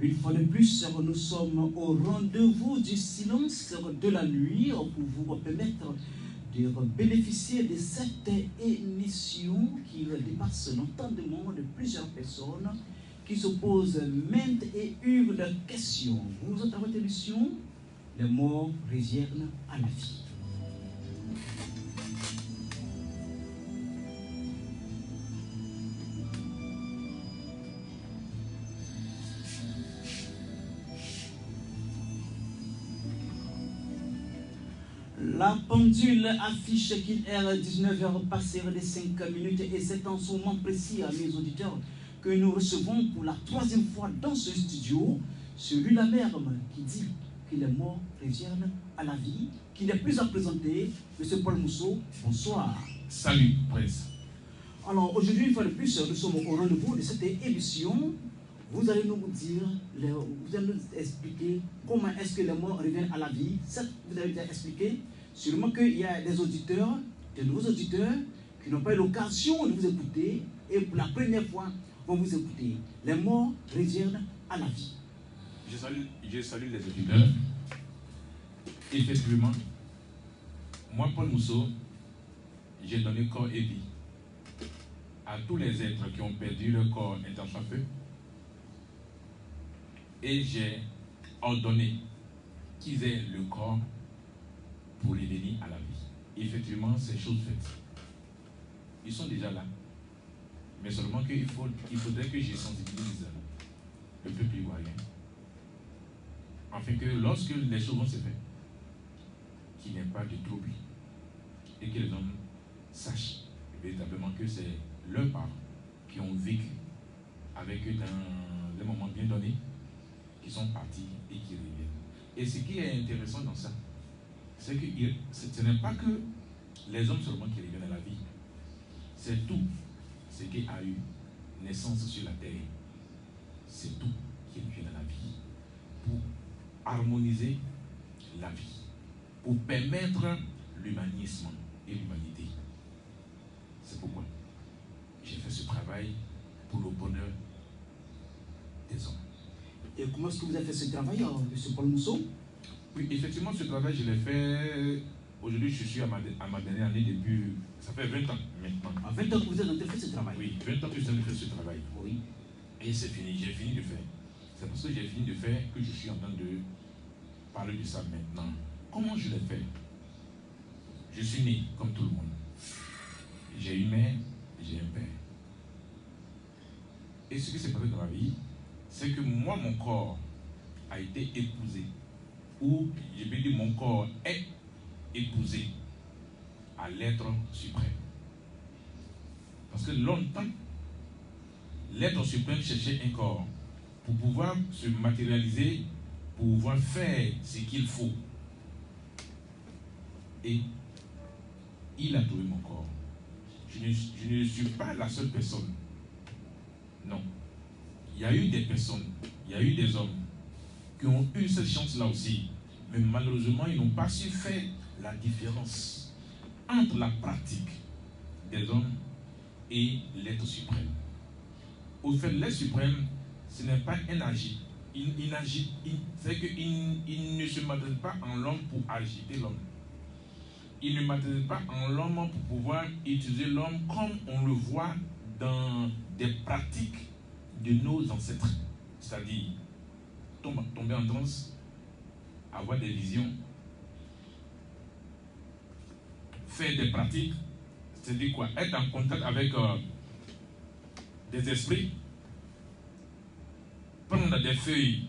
Une fois de plus, nous sommes au rendez-vous du silence de la nuit pour vous permettre de bénéficier de cette émission qui dépasse l'entendement de plusieurs personnes qui se posent maintes et une questions. Vous êtes à votre émission, les morts reviennent à la vie. La pendule affiche qu'il est 19h passé de 5 minutes et c'est en ce moment précis à mes auditeurs que nous recevons pour la troisième fois dans ce studio celui la Merme qui dit que les morts reviennent à la vie, qui n'est plus à présenter, M. Paul Mousseau. Bonsoir. Salut, Prince. Alors aujourd'hui, une fois de plus, nous sommes au rendez-vous de cette émission. Vous allez nous dire, vous allez nous expliquer comment est-ce que les morts reviennent à la vie. Certes, vous avez déjà expliqué, sûrement qu'il y a des auditeurs, de nouveaux auditeurs, qui n'ont pas eu l'occasion de vous écouter et pour la première fois vont vous écouter. Les morts reviennent à la vie. Je salue les auditeurs. Effectivement, moi, Paul Mousseau, j'ai donné corps et vie à tous les êtres qui ont perdu leur corps un temps soit peu. Et j'ai ordonné qu'ils aient le corps pour les venir à la vie. Effectivement, c'est chose faite. Ils sont déjà là. Mais seulement qu'il faudrait que je sensibilise le peuple ivoirien. Afin que lorsque les choses vont se faire, qu'il n'y ait pas de trouble. Et que les hommes sachent véritablement que c'est leurs parents qui ont vécu avec eux dans un moment bien donné, qui sont partis et qui reviennent. Et ce qui est intéressant dans ça, c'est que ce n'est pas que les hommes seulement qui reviennent à la vie, c'est tout ce qui a eu naissance sur la terre. C'est tout qui revient à la vie pour harmoniser la vie, pour permettre l'humanisme et l'humanité. C'est pourquoi j'ai fait ce travail pour le bonheur des hommes. Et comment est-ce que vous avez fait ce travail, M. Paul Mousseau? Oui, effectivement, ce travail, je l'ai fait. Aujourd'hui, je suis à ma dernière année depuis. Ça fait 20 ans maintenant. À 20 ans que vous êtes en train de faire ce travail? Oui, 20 ans que je suis en train de faire ce travail. Oui. Et c'est fini, j'ai fini de faire. C'est parce que j'ai fini de faire que je suis en train de parler de ça maintenant. Comment je l'ai fait? Je suis né comme tout le monde. J'ai une mère, j'ai un père. Et ce qui s'est passé dans ma vie, c'est que moi, mon corps a été épousé. Ou, je peux dire, mon corps est épousé à l'être suprême. Parce que longtemps, l'être suprême cherchait un corps pour pouvoir se matérialiser, pour pouvoir faire ce qu'il faut. Et il a trouvé mon corps. Je ne suis pas la seule personne. Non. Il y a eu des personnes, il y a eu des hommes qui ont eu cette chance-là aussi. Mais malheureusement, ils n'ont pas su faire la différence entre la pratique des hommes et l'être suprême. Au fait, l'être suprême, ce n'est pas un agit. C'est qu'il ne se matérialise pas en l'homme pour agiter l'homme. Il ne matérialise pas en l'homme pour pouvoir utiliser l'homme comme on le voit dans des pratiques de nos ancêtres. C'est-à-dire, tomber en transe, avoir des visions, faire des pratiques, c'est-à-dire quoi? Être en contact avec des esprits, prendre des feuilles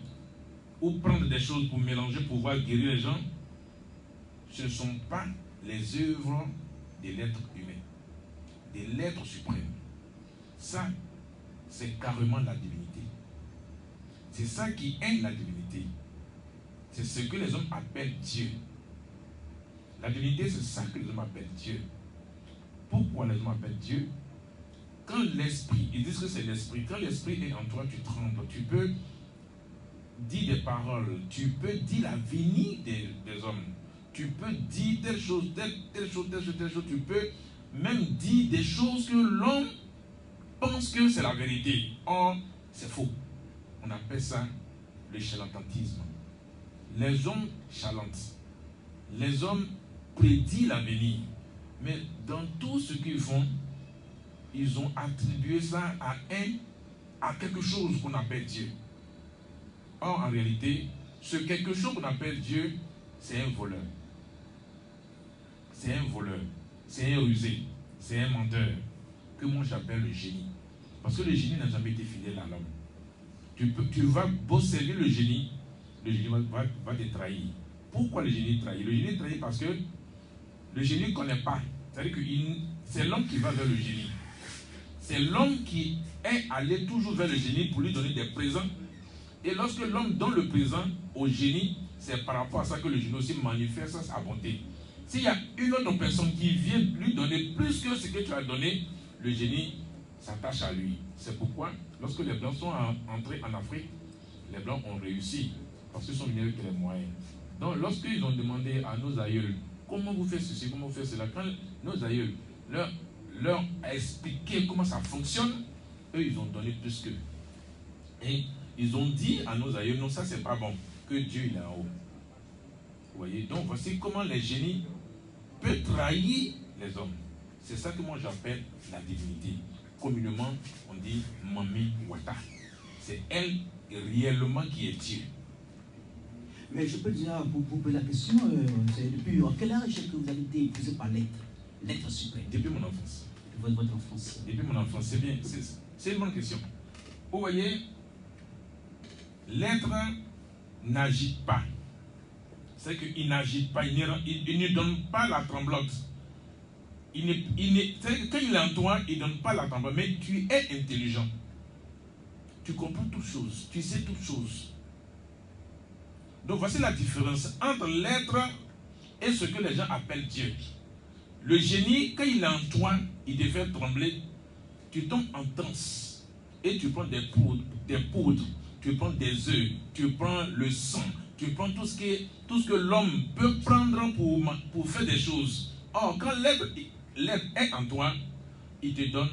ou prendre des choses pour mélanger, pour pouvoir guérir les gens, ce ne sont pas les œuvres de l'être humain, de l'être suprême. Ça, c'est carrément la divinité. C'est ça qui est la divinité. C'est ce que les hommes appellent Dieu. La divinité, c'est ça que les hommes appellent Dieu. Pourquoi les hommes appellent Dieu? Quand l'esprit, ils disent que c'est l'esprit, quand l'esprit est en toi, tu trembles, tu peux dire des paroles, tu peux dire l'avenir des hommes, tu peux dire telle chose, telle chose, tu peux même dire des choses que l'homme pense que c'est la vérité. Or, c'est faux. On appelle ça le charlatanisme. Les hommes charlantent. Les hommes prédisent l'avenir. Mais dans tout ce qu'ils font, ils ont attribué ça à quelque chose qu'on appelle Dieu. Or, en réalité, ce quelque chose qu'on appelle Dieu, c'est un voleur. C'est un voleur. C'est un rusé. C'est un menteur. Que moi j'appelle le génie. Parce que le génie n'a jamais été fidèle à l'homme. Tu vas beau servir le génie va te trahir. Pourquoi le génie trahit? Le génie trahit parce que le génie ne connaît pas. C'est-à-dire que c'est l'homme qui va vers le génie. C'est l'homme qui est allé toujours vers le génie pour lui donner des présents. Et lorsque l'homme donne le présent au génie, c'est par rapport à ça que le génie aussi manifeste sa bonté. S'il y a une autre personne qui vient lui donner plus que ce que tu as donné, le génie s'attache à lui. C'est pourquoi, lorsque les Blancs sont entrés en Afrique, les Blancs ont réussi, parce qu'ils sont venus avec les moyens. Donc, lorsqu'ils ont demandé à nos aïeuls, comment vous faites ceci, comment vous faites cela, quand nos aïeuls leur a expliqué comment ça fonctionne, eux, ils ont donné plus qu'eux. Et ils ont dit à nos aïeuls, non, ça, c'est pas bon, que Dieu, il est en haut. Vous voyez, donc, voici comment les génies peuvent trahir les hommes. C'est ça que moi, j'appelle la divinité. Communément, on dit Mami Wata. C'est elle réellement qui est Dieu. Mais je peux déjà vous poser la question, c'est depuis quel âge que vous avez été épousé par l'être suprême? Depuis mon enfance. Votre enfance. Depuis mon enfance, c'est bien. C'est une bonne question. Vous voyez, l'être n'agite pas. C'est qu'il n'agite pas, il ne donne pas la tremblote. Quand il est en toi, il ne donne pas la tremblote. Mais tu es intelligent. Tu comprends toutes choses. Tu sais toutes choses. Donc voici la différence entre l'être et ce que les gens appellent Dieu. Le génie, quand il est en toi, il te fait trembler. Tu tombes en transe. Et tu prends des poudres, tu prends des œufs, tu prends le sang, tu prends tout ce que l'homme peut prendre pour faire des choses. Or, quand l'être est en toi, il te donne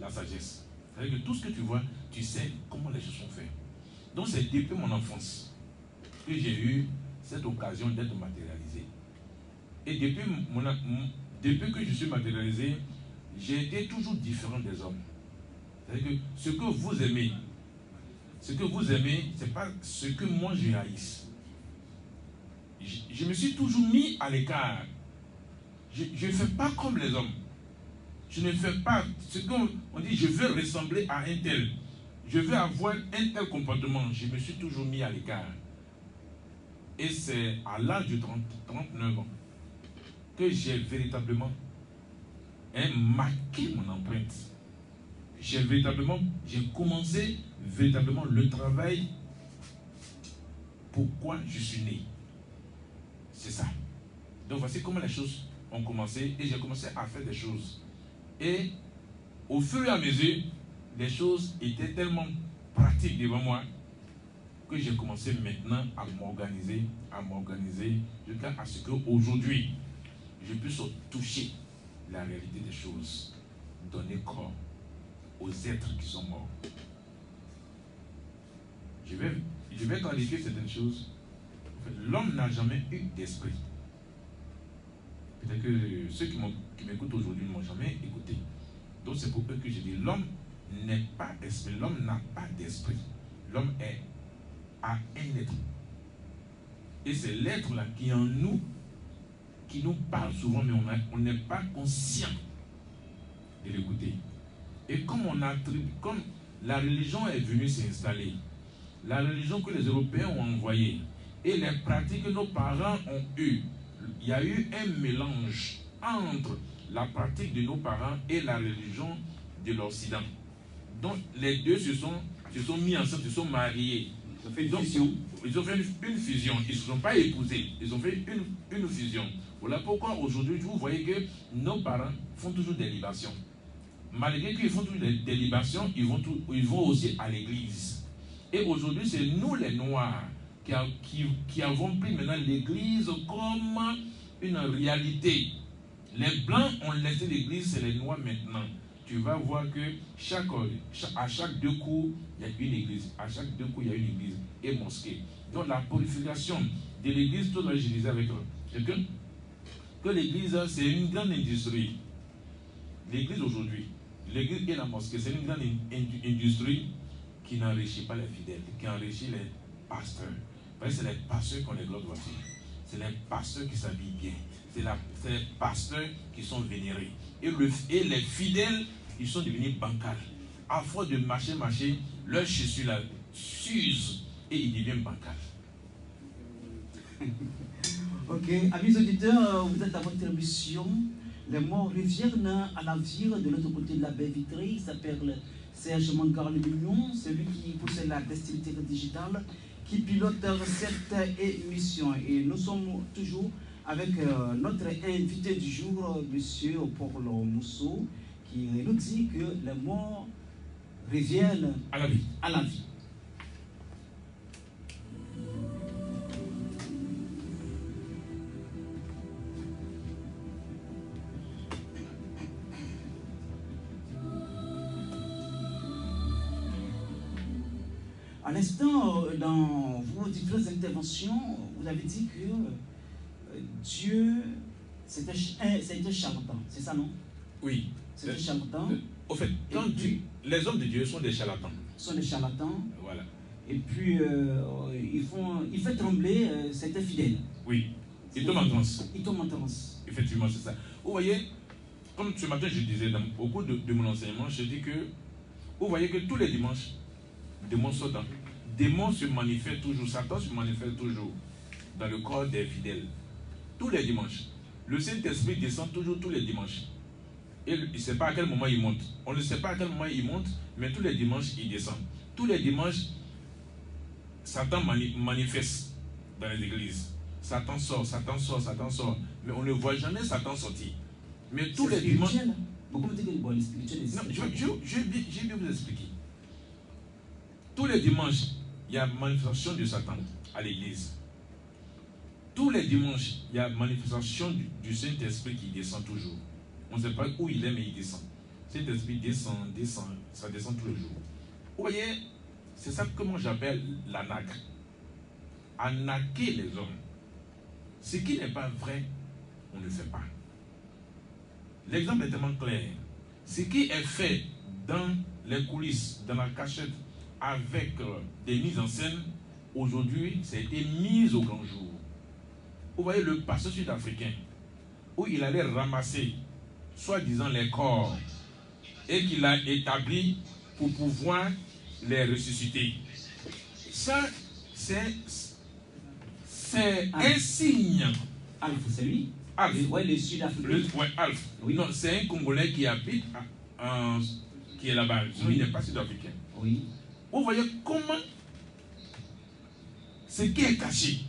la sagesse. C'est-à-dire que tout ce que tu vois, tu sais comment les choses sont faites. Donc c'est depuis mon enfance que j'ai eu cette occasion d'être matérialisé. Et depuis que je suis matérialisé, j'ai été toujours différent des hommes. C'est-à-dire que ce que vous aimez, ce n'est pas ce que moi je haïs. Je me suis toujours mis à l'écart. Je ne fais pas comme les hommes. Je ne fais pas ce qu'on dit, je veux ressembler à un tel. Je veux avoir un tel comportement. Je me suis toujours mis à l'écart. Et c'est à l'âge de 39 ans que j'ai véritablement marqué mon empreinte. J'ai commencé véritablement le travail. Pourquoi je suis né. C'est ça. Donc voici comment les choses ont commencé. Et j'ai commencé à faire des choses. Et au fur et à mesure, les choses étaient tellement pratiques devant moi que j'ai commencé maintenant à m'organiser jusqu'à ce qu'aujourd'hui, je puisse toucher la réalité des choses, donner corps aux êtres qui sont morts. Je vais clarifier certaines choses. En fait, l'homme n'a jamais eu d'esprit. Peut-être que ceux qui m'écoutent aujourd'hui ne m'ont jamais écouté. Donc c'est pour eux que je dis, l'homme n'est pas esprit, l'homme n'a pas d'esprit. L'homme a un être. Et c'est l'être là qui est en nous, qui nous parle souvent, mais on n'est pas conscient de l'écouter. Et comme la religion est venue s'installer, la religion que les Européens ont envoyée, et les pratiques que nos parents ont eues, il y a eu un mélange entre la pratique de nos parents et la religion de l'Occident. Donc les deux se sont mis ensemble, se sont mariés. Ils ont fait une fusion. Ils ont fait une fusion. Ils ne se sont pas épousés. Ils ont fait une fusion. Voilà pourquoi aujourd'hui, vous voyez que nos parents font toujours des libations. Malgré qu'ils font toujours des libations, ils vont aussi à l'église. Et aujourd'hui, c'est nous les Noirs qui avons pris maintenant l'église comme une réalité. Les Blancs ont laissé l'église, c'est les Noirs maintenant. tu vas voir que à chaque 2 coups, il y a une église. À chaque 2 coups, il y a une église et mosquée. Donc la purification de l'église, tout le monde, je disais avec quelqu'un, que l'église, c'est une grande industrie. L'église aujourd'hui, l'église et la mosquée, c'est une grande industrie qui n'enrichit pas les fidèles, qui enrichit les pasteurs. Parce que c'est les pasteurs qui ont les grandes voitures. C'est les pasteurs qui s'habillent bien. C'est les pasteurs qui sont vénérés. Et les fidèles, ils sont devenus bancals. À force de marcher, leurs chaussures là s'usent et ils deviennent bancals. Ok, amis auditeurs, vous êtes à votre émission. Les morts reviennent à la vie de l'autre côté de la baie vitrée. Il s'appelle Serge Mangar-Lumignon, celui qui possède la destinité digitale, qui pilote cette émission. Et nous sommes toujours avec notre invité du jour, M. Paul Mousseau, qui nous dit que les morts reviennent à la vie. À la vie. À l'instant, dans vos différentes interventions, vous avez dit que Dieu, c'était charlatan, c'est ça, non? Oui. C'était charlatan. Au fait, quand les hommes de Dieu sont des charlatans. Sont des charlatans. Voilà. Et puis, ils font trembler certains fidèles. Oui. Ils tombent en transe. Ils tombent en transe. Effectivement, c'est ça. Vous voyez, comme ce matin je disais au cours de mon enseignement, je dis que vous voyez que tous les dimanches, démons se manifestent toujours, Satan se manifeste toujours dans le corps des fidèles. Tous les dimanches. Le Saint-Esprit descend toujours tous les dimanches. Et il ne sait pas à quel moment il monte. On ne sait pas à quel moment il monte, mais tous les dimanches il descend. Tous les dimanches, Satan manifeste dans les églises. Satan sort. Mais on ne voit jamais Satan sortir. Mais tous les dimanches. Pourquoi vous dites que le spirituel est... Non, j'ai bien vous expliquer. Tous les dimanches, il y a manifestation de Satan à l'église. Tous les dimanches, il y a manifestation du Saint-Esprit qui descend toujours. On ne sait pas où il est, mais il descend. Saint-Esprit descend, ça descend tous les jours. Vous voyez, c'est ça que moi j'appelle la nacre. Anaquer les hommes. Ce qui n'est pas vrai, on ne fait pas. L'exemple est tellement clair. Ce qui est fait dans les coulisses, dans la cachette, avec des mises en scène, aujourd'hui, ça a été mis au grand jour. Vous voyez le pasteur sud-africain, où il allait ramasser, soi-disant, les corps, et qu'il a établi pour pouvoir les ressusciter. Ça, c'est un signe. Alpha, c'est lui? Alpha. Oui, le Sud-Africain. Oui, Alpha. Oui. Non, c'est un Congolais qui habite, qui est là-bas. Oui. Il n'est pas sud-africain. Oui. Vous voyez comment ce qui est caché.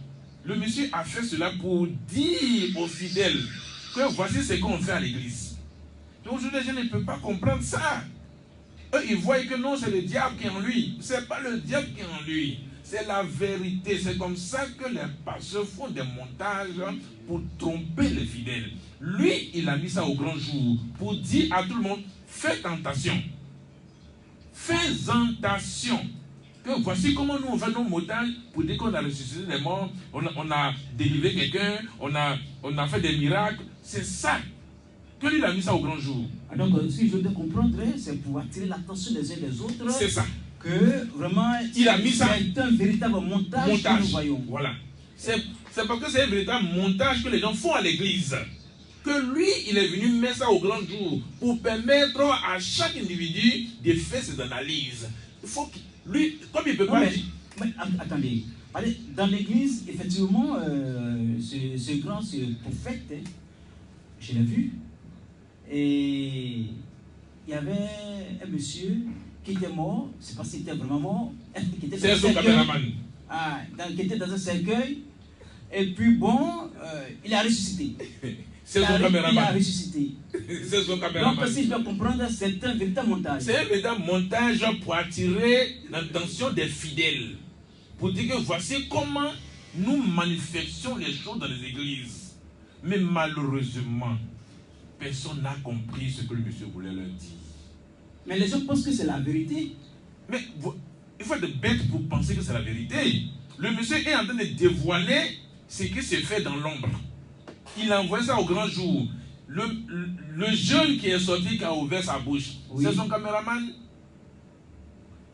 Le monsieur a fait cela pour dire aux fidèles que voici ce qu'on fait à l'église. Donc aujourd'hui, les gens ne peuvent pas comprendre ça. Eux, ils voient que non, c'est le diable qui est en lui. Ce n'est pas le diable qui est en lui. C'est la vérité. C'est comme ça que les pasteurs font des montages pour tromper les fidèles. Lui, il a mis ça au grand jour pour dire à tout le monde, faites attention. Fais attention. Que voici comment nous on fait nos montages pour dire qu'on a ressuscité les morts, on a délivré quelqu'un, on a fait des miracles. C'est ça. Que lui il a mis ça au grand jour. Donc, si je dois comprendre, c'est pour attirer l'attention des uns des autres. C'est ça. Que vraiment, il a mis ça. C'est un véritable montage que nous voyons. Voilà. C'est parce que c'est un véritable montage que les gens font à l'église. Que lui, il est venu mettre ça au grand jour pour permettre à chaque individu de faire ses analyses. Il faut que lui, comme il ne peut pas dire. Mais attendez, dans l'église, effectivement, ce grand prophète, hein, je l'ai vu, et il y avait un monsieur qui était mort, je ne sais pas s'il était vraiment mort, c'est son caméraman. Qui était dans un cercueil, et puis bon, il a ressuscité. C'est son caméraman. Il a ressuscité. C'est son caméraman. Donc, si je dois comprendre, c'est un véritable montage. C'est un véritable montage pour attirer l'attention des fidèles. Pour dire que voici comment nous manifestons les choses dans les églises. Mais malheureusement, personne n'a compris ce que le monsieur voulait leur dire. Mais les gens pensent que c'est la vérité. Mais il faut être bête pour penser que c'est la vérité. Le monsieur est en train de dévoiler ce qui se fait dans l'ombre. Il a envoyé ça au grand jour. Le jeune qui est sorti, qui a ouvert sa bouche, oui, c'est son caméraman.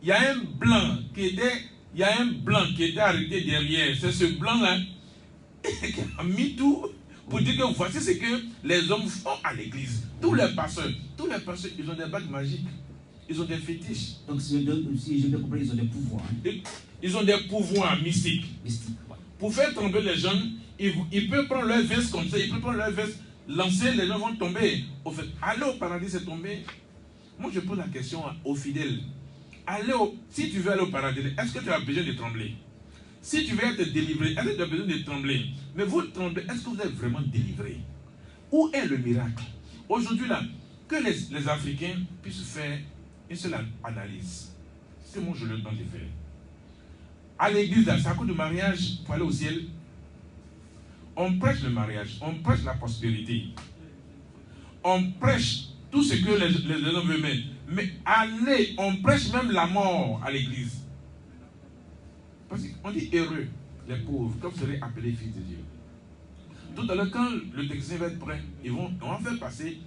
Il y a un blanc qui était arrêté derrière. C'est ce blanc-là qui a mis tout pour dire que voici ce que les hommes font à l'église. Tous les pasteurs, ils ont des bagues magiques. Ils ont des fétiches. Donc, si j'ai bien compris, ils ont des pouvoirs. Hein. Ils ont des pouvoirs mystiques. Ouais. Pour faire tomber les gens, ils peuvent prendre leur veste comme ça, ils peuvent prendre leur veste, lancer, les gens vont tomber. Au fait, aller au paradis, c'est tomber. Moi, je pose la question aux fidèles. Si tu veux aller au paradis, est-ce que tu as besoin de trembler? Si tu veux être délivré, est-ce que tu as besoin de trembler? Mais vous tremblez, est-ce que vous êtes vraiment délivré? Où est le miracle? Aujourd'hui, là, que les Africains puissent faire une seule analyse. C'est moi, je leur donne de faire. À l'église, c'est à cause du mariage pour aller au ciel. On prêche le mariage, on prêche la prospérité. On prêche tout ce que les hommes veulent mettre. Mais allez, on prêche même la mort à l'église. Parce qu'on dit heureux, les pauvres, comme vous serez appelés fils de Dieu. Tout à l'heure, quand le technicien va être prêt, on va faire passer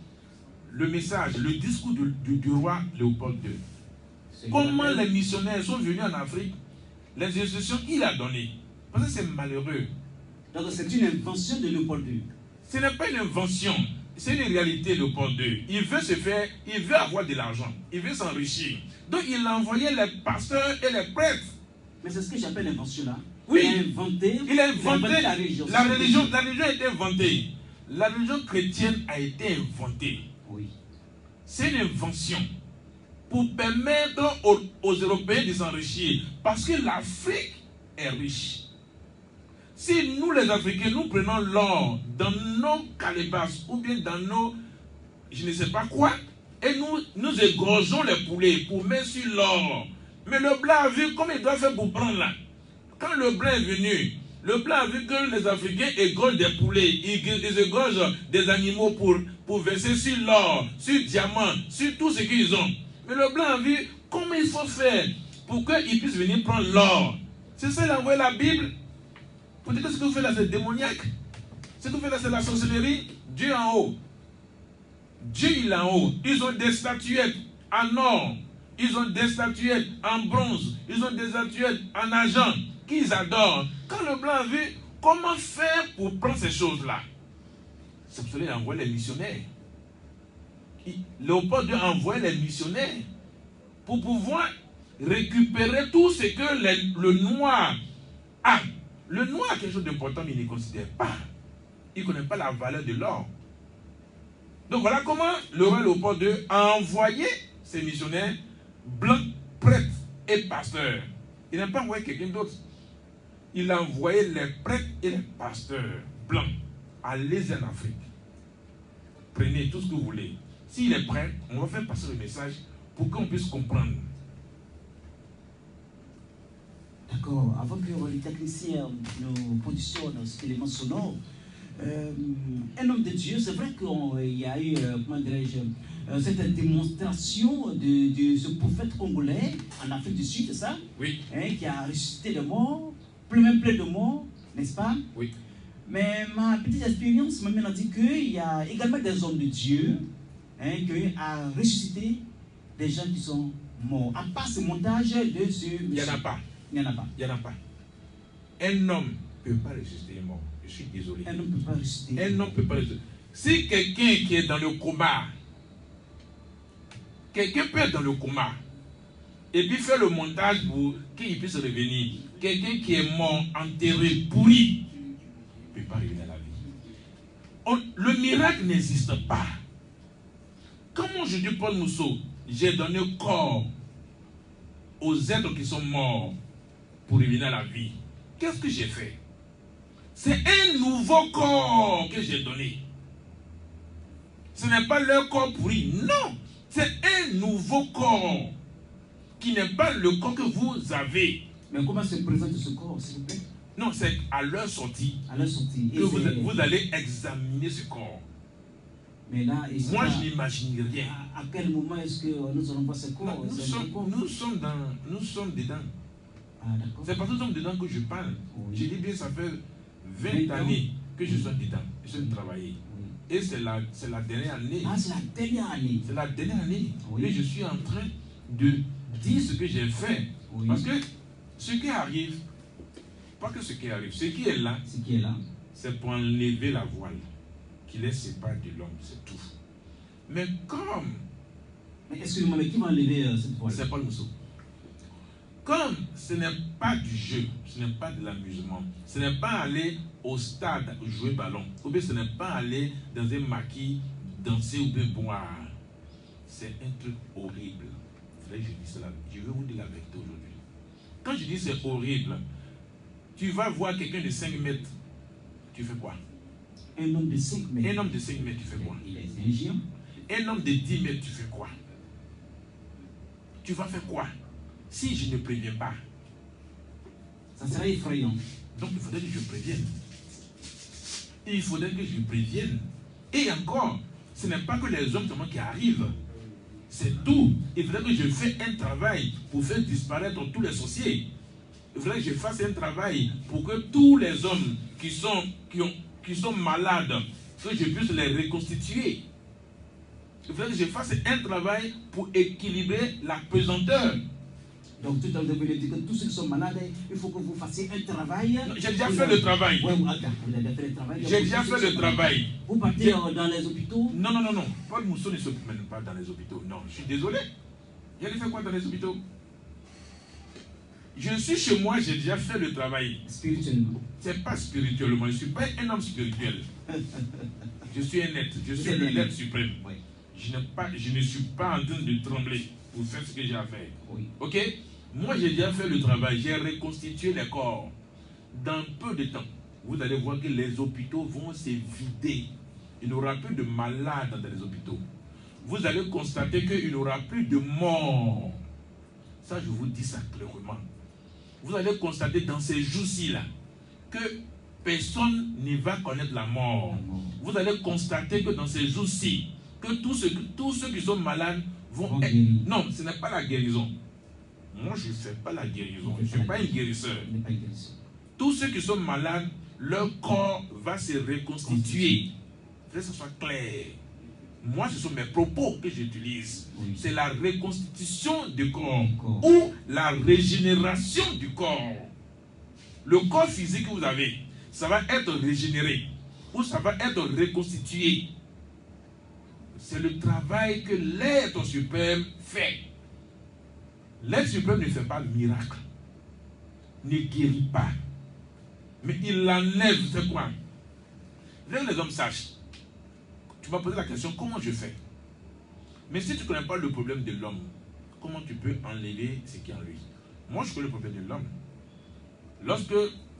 le message, le discours du roi Léopold II. Comment les missionnaires sont venus en Afrique, les instructions qu'il a données. Parce que c'est malheureux. Donc c'est une invention de Léopold II. Ce n'est pas une invention, c'est une réalité, Léopold II. Il veut avoir de l'argent, il veut s'enrichir. Donc il a envoyé les pasteurs et les prêtres. Mais c'est ce que j'appelle l'invention là. Oui, il a inventé la religion. La religion a été inventée. La religion chrétienne a été inventée. Oui. C'est une invention pour permettre aux Européens de s'enrichir. Parce que l'Afrique est riche. Si nous les Africains, nous prenons l'or dans nos calebasses ou bien dans nos, je ne sais pas quoi, et nous égorgeons les poulets pour mettre sur l'or. Mais le blanc a vu comment il doit faire pour prendre là. Quand le blanc est venu, le blanc a vu que les Africains égorgent des poulets, ils égorgent des animaux pour verser sur l'or, sur le diamant, sur tout ce qu'ils ont. Mais le blanc a vu comment il faut faire pour qu'ils puissent venir prendre l'or. C'est ça, il a envoyé la Bible. Pour dire que ce que vous faites là, c'est démoniaque. Ce que vous faites là, c'est la sorcellerie. Dieu en haut. Dieu, il est en haut. Ils ont des statuettes en or. Ils ont des statuettes en bronze. Ils ont des statuettes en argent qu'ils adorent. Quand le blanc a vu, comment faire pour prendre ces choses-là? C'est pour cela qu'il a envoyé les missionnaires. Léopold II a envoyé les missionnaires pour pouvoir récupérer tout ce que le noir a. Le noir a quelque chose d'important, mais il ne considère pas. Il ne connaît pas la valeur de l'or. Donc voilà comment le roi Léopold II a envoyé ses missionnaires blancs, prêtres et pasteurs. Il n'a pas envoyé quelqu'un d'autre. Il a envoyé les prêtres et les pasteurs blancs. Allez en Afrique. Prenez tout ce que vous voulez. S'il est prêt, on va faire passer le message pour qu'on puisse comprendre. D'accord. Avant que les techniciens nous positionnent cet élément sonore, un homme de Dieu, c'est vrai qu'il y a eu, comment dirais-je, cette démonstration de ce prophète congolais en Afrique du Sud, c'est ça? Oui. Qui a ressuscité de morts, plein de morts, n'est-ce pas? Oui. Mais ma petite expérience m'a dit qu'il y a également des hommes de Dieu qui ont ressuscité des gens qui sont morts. À part ce montage de ce... Il n'y en a pas. Il n'y en a pas. Il n'y en a pas. Un homme ne peut pas ressusciter un mort. Je suis désolé. Un homme ne peut pas ressusciter. Un homme ne peut pas ressusciter. Si quelqu'un qui est dans le coma, quelqu'un peut être dans le coma, et puis faire le montage pour qu'il puisse revenir. Quelqu'un qui est mort, enterré, pourri, ne peut pas revenir à la vie. Le miracle n'existe pas. Comme aujourd'hui, Paul Mousseau, j'ai donné corps aux êtres qui sont morts pour revenir à la vie. Qu'est-ce que j'ai fait? C'est un nouveau corps que j'ai donné. Ce n'est pas leur corps pourri. Non. C'est un nouveau corps qui n'est pas le corps que vous avez. Mais comment se présente ce corps, s'il vous plaît? Non, c'est à leur sortie. À leur sortie. Que vous allez examiner ce corps. Mais là, Moi, je n'imagine rien. À quel moment est-ce que nous allons voir ce corps? Nous sommes dedans. Ah, d'accord. C'est parce que nous sommes dedans que je parle. Oui. Je dis bien, ça fait 20 années que je suis dedans. Je suis travaillé. Oui. Et c'est la dernière année. Ah, c'est la dernière année. C'est la dernière année. Oui. Et je suis en train de dire ce que j'ai fait. Oui. Parce que ce qui arrive, pas que ce qui arrive, ce qui est là, c'est pour enlever la voile qui les sépare de l'homme, c'est tout. Mais comme... Mais excusez-moi, mais qui va enlever cette voile? C'est Paul Mousseau. Comme ce n'est pas du jeu, ce n'est pas de l'amusement, ce n'est pas aller au stade jouer ballon, ou bien ce n'est pas aller dans un maquis danser ou bien boire. C'est un truc horrible. Je dis cela. Je vais vous dire la vérité aujourd'hui. Quand je dis c'est horrible, tu vas voir quelqu'un de 5 mètres, tu fais quoi? Un homme de 5 mètres. Un homme de 5 mètres, tu fais quoi? Il est un géant. Un homme de 10 mètres, tu fais quoi? Tu vas faire quoi? Si je ne préviens pas, ça serait effrayant. Donc il faudrait que je prévienne. Il faudrait que je prévienne. Et encore, ce n'est pas que les hommes seulement qui arrivent. C'est tout. Il faudrait que je fasse un travail pour faire disparaître tous les sorciers. Il faudrait que je fasse un travail pour que tous les hommes qui sont malades, que je puisse les reconstituer. Il faudrait que je fasse un travail pour équilibrer la pesanteur. Donc tout à l'heure, vous avez dit que tous ceux qui sont malades, il faut que vous fassiez un travail. J'ai déjà fait le travail. Oui, vous avez fait le travail. J'ai déjà fait le travail. Vous partez dans les hôpitaux? Non. Paul Mousseau ne se promène pas dans les hôpitaux. Non, je suis désolé. Il allait faire quoi dans les hôpitaux? Je suis chez moi, j'ai déjà fait le travail. Spirituellement. C'est pas spirituellement. Je ne suis pas un homme spirituel. Je suis un être. Je suis l'être suprême. Oui. Je ne suis pas en train de trembler pour faire ce que j'ai à faire. Oui. Ok? Moi, j'ai déjà fait le travail. J'ai reconstitué les corps. Dans peu de temps, vous allez voir que les hôpitaux vont se vider. Il n'y aura plus de malades dans les hôpitaux. Vous allez constater qu'il n'y aura plus de morts. Ça, je vous dis ça clairement. Vous allez constater dans ces jours-ci là que personne ne va connaître la mort. Vous allez constater que dans ces jours-ci, que tous ceux qui sont malades vont être... Non, ce n'est pas la guérison. Moi, je ne fais pas la guérison. Je ne suis pas un guérisseur. Tous ceux qui sont malades, leur corps va se reconstituer. Il faut que ce soit clair. Moi, ce sont mes propos que j'utilise. Oui. C'est la reconstitution du corps ou la régénération du corps. Le corps physique que vous avez, ça va être régénéré ou ça va être reconstitué. C'est le travail que l'être suprême fait. L'être suprême ne fait pas de miracle, ne guérit pas, mais il enlève, c'est quoi? Là, les hommes sachent. Tu m'as posé la question, comment je fais? Mais si tu ne connais pas le problème de l'homme, comment tu peux enlever ce qui est en lui? Moi, je connais le problème de l'homme. Lorsque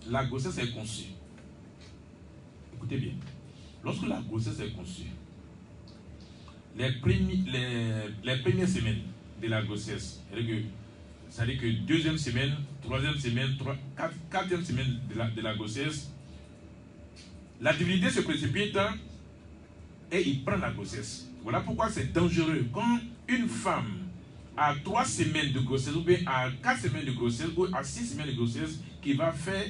la grossesse est conçue, écoutez bien, lorsque la grossesse est conçue, les premières semaines de la grossesse, c'est-à-dire que deuxième semaine, troisième semaine, quatrième semaine de la grossesse, la divinité se précipite et il prend la grossesse. Voilà pourquoi c'est dangereux. Quand une femme a 3 semaines de grossesse, ou bien à 4 semaines de grossesse, ou à 6 semaines de grossesse, qui va faire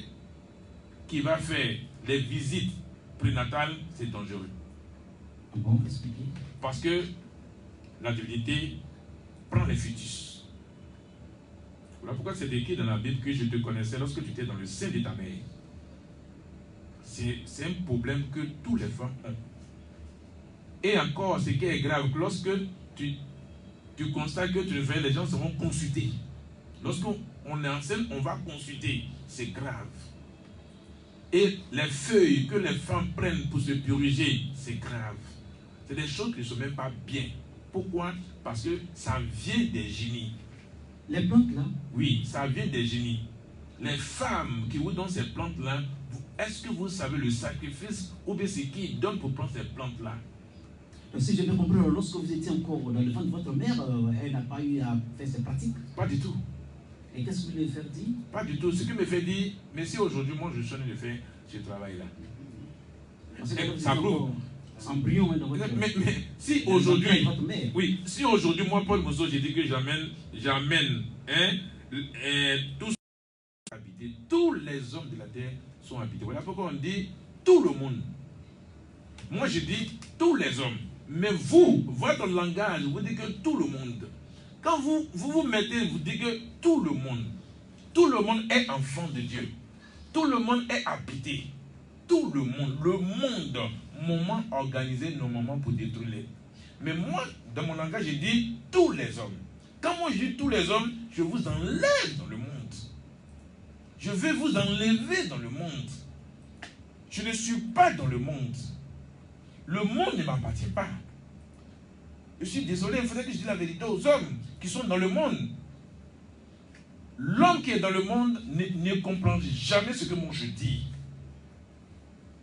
les visites prénatales, c'est dangereux. Bon, expliquez. Parce que la divinité prend les fœtus. Voilà pourquoi c'est écrit dans la Bible que je te connaissais lorsque tu étais dans le sein de ta mère. C'est un problème que toutes les femmes ont. Et encore, ce qui est grave, lorsque tu constates que tu le fais, les gens seront consultés. Lorsqu'on est enceinte, on va consulter. C'est grave. Et les feuilles que les femmes prennent pour se puriger, c'est grave. C'est des choses qui ne sont même pas bien. Pourquoi? Parce que ça vient des génies. Les plantes là? Oui, ça vient des génies. Les femmes qui vous donnent ces plantes-là, est-ce que vous savez le sacrifice ou bien ce qu'ils donnent pour prendre ces plantes-là? Si je bien compris, lorsque vous étiez encore dans le ventre de votre mère, elle n'a pas eu à faire ces pratiques? Pas du tout. Et qu'est-ce que vous lui faites dire? Pas du tout. Ce qui me fait dire, mais si aujourd'hui, moi je suis en train de faire ce travail-là. Ça prouve. embryon dans votre Mais si aujourd'hui, oui, si aujourd'hui, moi, Paul Mousseau, j'ai dit que j'amène tout ce qui est habité, tous les hommes de la terre sont habités. Voilà pourquoi on dit tout le monde. Moi, je dis tous les hommes. Mais vous, votre langage, vous dites que tout le monde. Quand vous mettez, vous dites que tout le monde est enfant de Dieu. Tout le monde est habité. Tout le monde, moment organisé normalement pour détruire les. Mais moi, dans mon langage, je dis tous les hommes. Quand moi je dis tous les hommes, je vous enlève dans le monde. Je vais vous enlever dans le monde. Je ne suis pas dans le monde. Le monde ne m'appartient pas. Je suis désolé, il faudrait que je dise la vérité aux hommes qui sont dans le monde. L'homme qui est dans le monde ne comprend jamais ce que moi je dis.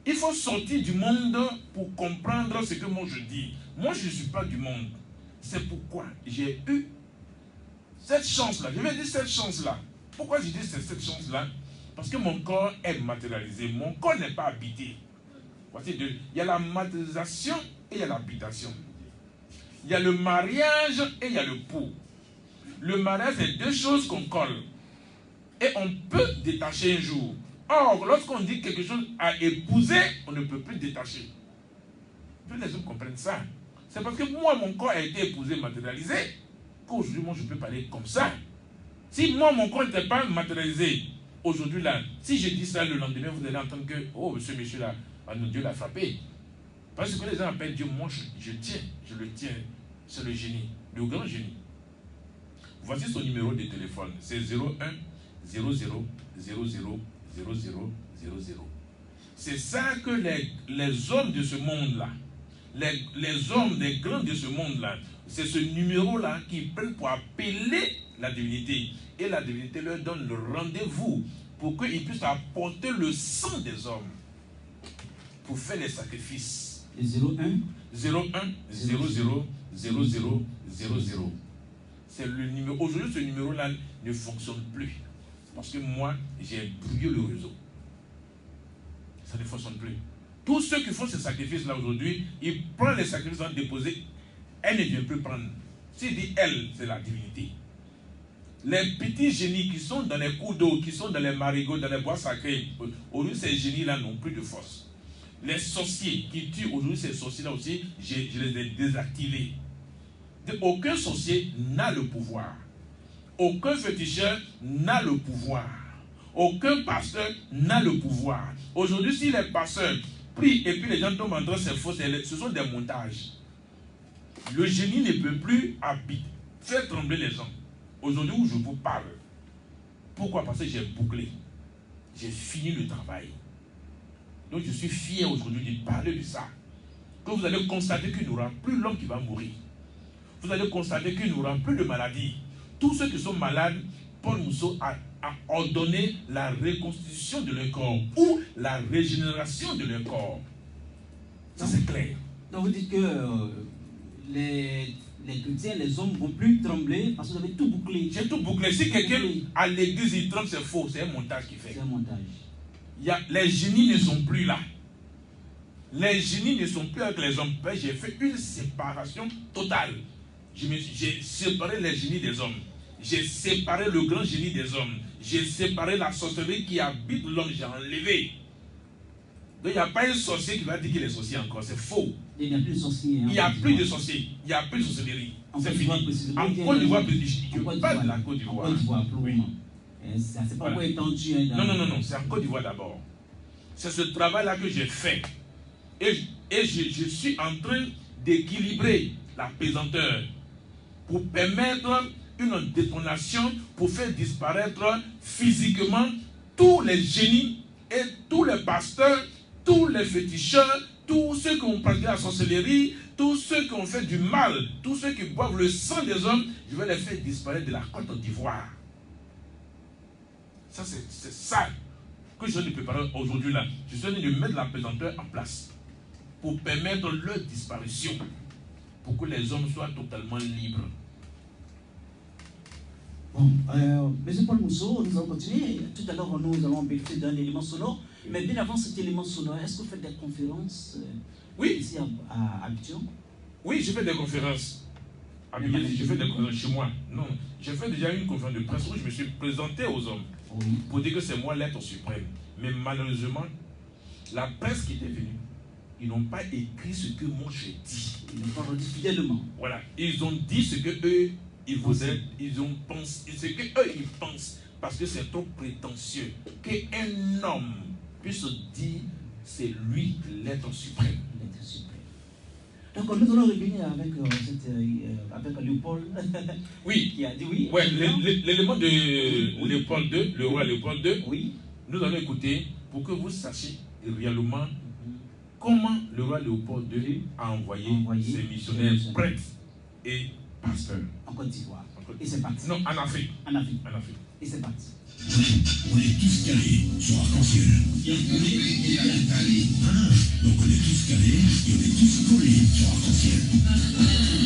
Il faut sortir du monde pour comprendre ce que moi je dis. Moi je ne suis pas du monde. C'est pourquoi j'ai eu cette chance-là. Je vais dire cette chance-là. Pourquoi je dis cette chance-là? Parce que mon corps est matérialisé. Mon corps n'est pas habité. Voici deux. Il y a la matérialisation et il y a l'habitation. Il y a le mariage et il y a le pot. Le mariage, c'est deux choses qu'on colle. Et on peut détacher un jour. Or, lorsqu'on dit quelque chose à épouser, on ne peut plus détacher. Tous les hommes comprennent ça. C'est parce que moi, mon corps a été épousé, matérialisé, qu'aujourd'hui, moi, je peux parler comme ça. Si moi, mon corps n'était pas matérialisé, aujourd'hui, là, si je dis ça le lendemain, vous allez entendre que, oh, ce monsieur-là, Dieu l'a frappé. Parce que les gens appellent Dieu, moi, je tiens, je le tiens. C'est le génie, le grand génie. Voici son numéro de téléphone. C'est 01 00 00 00 00. C'est ça que les hommes de ce monde-là, les hommes, les grands de ce monde-là, c'est ce numéro-là qu'ils prennent pour appeler la divinité. Et la divinité leur donne le rendez-vous pour qu'ils puissent apporter le sang des hommes pour faire les sacrifices. Et 01 00 00 00. C'est le numéro. Aujourd'hui, ce numéro-là ne fonctionne plus. Parce que moi, j'ai brouillé le réseau. Ça ne fonctionne plus. Tous ceux qui font ces sacrifices-là aujourd'hui, ils prennent les sacrifices en déposé. Elle ne vient plus prendre. S'il dit elle, c'est la divinité. Les petits génies qui sont dans les cours d'eau, qui sont dans les marigots, dans les bois sacrés, aujourd'hui, ces génies-là n'ont plus de force. Les sorciers qui tuent aujourd'hui, ces sorciers-là aussi, je les ai désactivés. Aucun sorcier n'a le pouvoir. Aucun féticheur n'a le pouvoir. Aucun pasteur n'a le pouvoir. Aujourd'hui, si les pasteurs prient et puis les gens tombent en train, c'est faux, ce sont des montages. Le génie ne peut plus faire trembler les gens. Aujourd'hui où je vous parle. Pourquoi? Parce que j'ai bouclé. J'ai fini le travail. Donc je suis fier aujourd'hui de parler de ça. Que vous allez constater qu'il n'y aura plus l'homme qui va mourir. Vous allez constater qu'il n'y aura plus de maladies. Tous ceux qui sont malades, Paul Mousseau a ordonné la reconstitution de leur corps ou la régénération de leur corps. Ça c'est clair. Donc vous dites que les chrétiens, les hommes ne vont plus trembler parce que vous avez tout bouclé. J'ai tout bouclé. Si quelqu'un à l'église il tremble, c'est faux. C'est un montage qu'il fait. C'est un montage. Les génies ne sont plus là. Les génies ne sont plus avec les hommes. J'ai fait une séparation totale. J'ai séparé les génies des hommes. J'ai séparé le grand génie des hommes. J'ai séparé la sorcellerie qui habite l'homme. J'ai enlevé. Donc il n'y a pas un sorcier qui va dire qu'il est sorcier encore. C'est faux. Il n'y a plus de sorciers. Il n'y a plus de sorciers. Il n'y a plus de sorcellerie. C'est fini. En Côte d'Ivoire, je parle de la Côte d'Ivoire. En Côte d'Ivoire, oui. C'est pas encore étendu. Non. C'est en Côte d'Ivoire d'abord. C'est ce travail-là que j'ai fait. Et je suis en train d'équilibrer la pesanteur pour permettre une détonation, pour faire disparaître physiquement tous les génies et tous les pasteurs, tous les féticheurs, tous ceux qui ont pratiqué la sorcellerie, tous ceux qui ont fait du mal, tous ceux qui boivent le sang des hommes, je vais les faire disparaître de la Côte d'Ivoire. Ça, c'est ça que je suis en train de préparer aujourd'hui là. Je suis en train de mettre la pesanteur en place pour permettre leur disparition, pour que les hommes soient totalement libres. Bon, M. Paul Mousseau, nous allons continuer. Tout à l'heure, nous allons bénéficier d'un élément sonore. Mais bien avant cet élément sonore, est-ce que vous faites des conférences Oui. Ici à Abidjan? Oui, je fais des conférences. Je fais des conférences chez moi. Non, j'ai fait déjà une conférence de presse où je me suis présenté aux hommes pour dire que c'est moi l'être suprême. Mais malheureusement, la presse qui était venue, ils n'ont pas écrit ce que moi j'ai dit. Ils n'ont pas redit fidèlement. Voilà, ils ont dit ce que eux ils voulaient, ils ont pensé, ce que eux ils pensent, parce que c'est trop prétentieux qu'un homme puisse dire c'est lui l'être suprême. L'être suprême. Donc nous allons revenir avec, avec Léopold. Oui. Qui a dit oui. Ouais, l'élément de Léopold II, le roi Léopold II, oui. Nous allons écouter pour que vous sachiez réellement comment le roi Léopold II a envoyé ses missionnaires prêtres et pasteurs. En Côte d'Ivoire. Et c'est parti. Non, en Afrique. En Afrique. En Afrique. Et c'est parti. On est tous calés sur Arc-en-Ciel. On est calés. Donc on est tous calés et on est tous collés sur Arc-en-Ciel.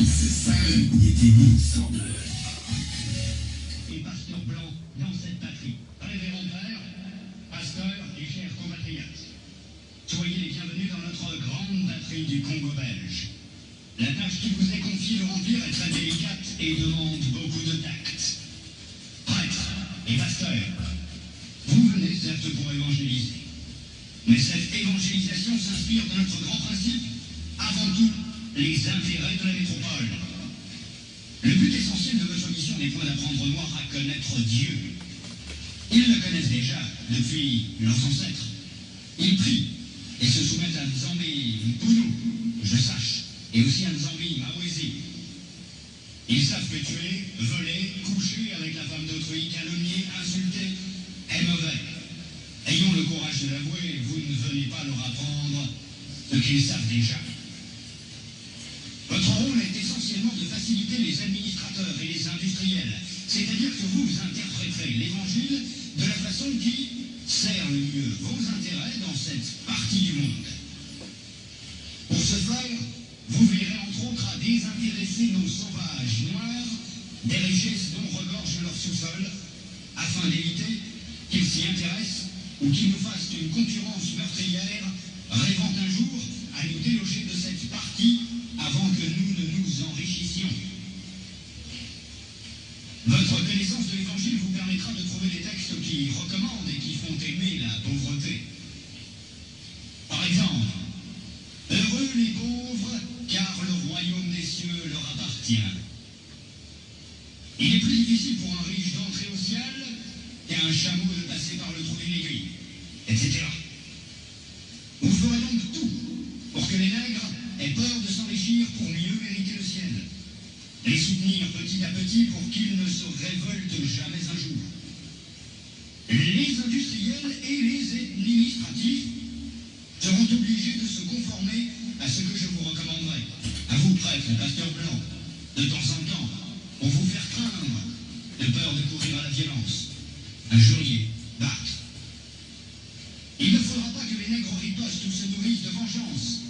C'est ça, il était mis sans bleu. Et pasteur blanc dans cette patrie. Révérend père, pasteur et chers compatriotes. Soyez les bienvenus dans notre grande patrie du Congo belge. La tâche qui vous est confiée de remplir est très délicate et demande beaucoup de tact. Prêtres et pasteurs, vous venez certes pour évangéliser. Mais cette évangélisation s'inspire de notre grand principe, avant tout, les intérêts de la métropole. Le but essentiel de votre mission n'est point d'apprendre noir à connaître Dieu. Ils le connaissent déjà depuis leurs ancêtres. Ils prient et se soumettent à Nzambi Mpounou, je sache, et aussi à Nzambi Mawezi. Ils savent que tuer, voler, coucher avec la femme d'autrui, calomnier, insulter est mauvais. Ayons le courage de l'avouer, vous ne venez pas leur apprendre ce qu'ils savent déjà. Votre rôle est essentiellement de faciliter les administrateurs et les industriels, c'est-à-dire que vous interpréterez l'évangile de la façon qui sert le mieux vos intérêts dans cette partie du monde. Pour ce faire, vous veillerez entre autres à désintéresser nos sauvages noirs des richesses dont regorge leur sous-sol, afin d'éviter qu'ils s'y intéressent ou qu'ils nous fassent une concurrence meurtrière, rêvant un jour à nous déloger de cette partie avant que nous ne nous enrichissions. Votre connaissance de l'Évangile vous permettra de trouver des textes qui recommandent et qui font aimer la pauvreté. Par exemple, heureux les pauvres, car le royaume des cieux leur appartient. Il est plus difficile pour un riche d'entrer au ciel qu'à un chameau de passer par le trou d'une aiguille, etc. Vous ferez donc tout pour que les nègres aient peur de s'enrichir pour mieux mériter le ciel. Les soutenir petit à petit pour qu'ils ne se révoltent jamais un jour. Les industriels et les administratifs seront obligés de se conformer à ce que je vous recommanderai. À vous, prêtres et pasteurs blancs, de temps en temps, pour vous faire craindre, de peur de courir à la violence, injurier, battre. Il ne faudra pas que les nègres ripostent ou se nourrissent de vengeance.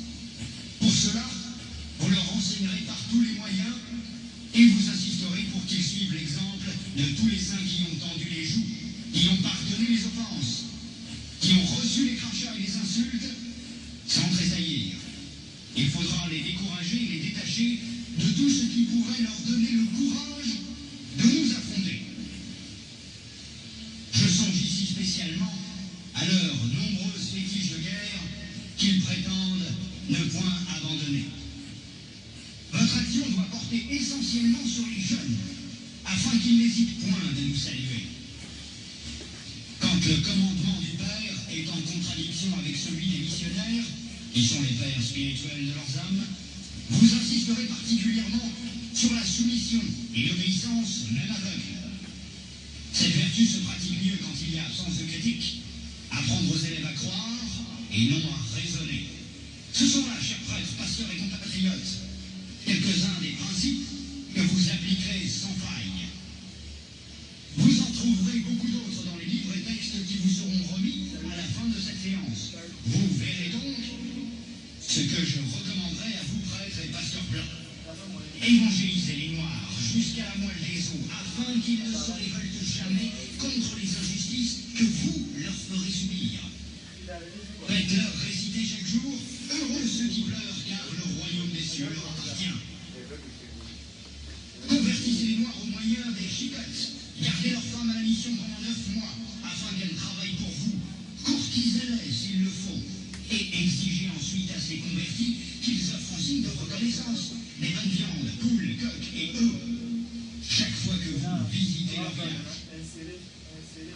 Pour cela, vous leur enseignerez par tous les moyens et vous insisterez pour qu'ils suivent l'exemple de tous les saints qui ont tendu les joues, qui ont pardonné les offenses, qui ont reçu les crachats et les insultes sans tressaillir. Il faudra les décourager et les détacher de tout ce qui pourrait leur donner le courage de nous affronter. Je songe ici spécialement à leurs nombreuses fétiches de guerre qu'ils prétendent ne point abandonner. Votre action doit porter essentiellement sur les jeunes, afin qu'ils n'hésitent point de nous saluer. Quand le commandement du Père est en contradiction avec celui des missionnaires, qui sont les pères spirituels de leurs âmes, vous insisterez particulièrement sur la soumission et l'obéissance, même aveugle. Cette vertu se pratique mieux quand il y a absence de critique, apprendre aux élèves à croire et non à raisonner. Ce sont là, chers prêtres, pasteurs et compatriotes, quelques-uns des principes que vous appliquerez sans faille. Vous en trouverez beaucoup d'autres dans les livres et textes qui vous seront remis à la fin de cette séance. Vous verrez donc ce que je recommanderais à vous, prêtres et pasteurs blancs. Évangélisez les Noirs jusqu'à la moelle des os, afin qu'ils ne se révoltent jamais contre les injustices que vous leur ferez subir. Faites-leur réciter chaque jour, heureux ceux qui pleurent, car le royaume des cieux leur appartient. Convertissez les Noirs au moyen des chicottes. Gardez leurs femmes à la mission pendant 9 mois, afin qu'elles travaillent pour vous. Courtisez-les s'il le faut. Et exigez ensuite à ces convertis qu'ils offrent en signe de reconnaissance des bonnes viandes, poules, coqs et œufs. Chaque fois que vous visitez leur village.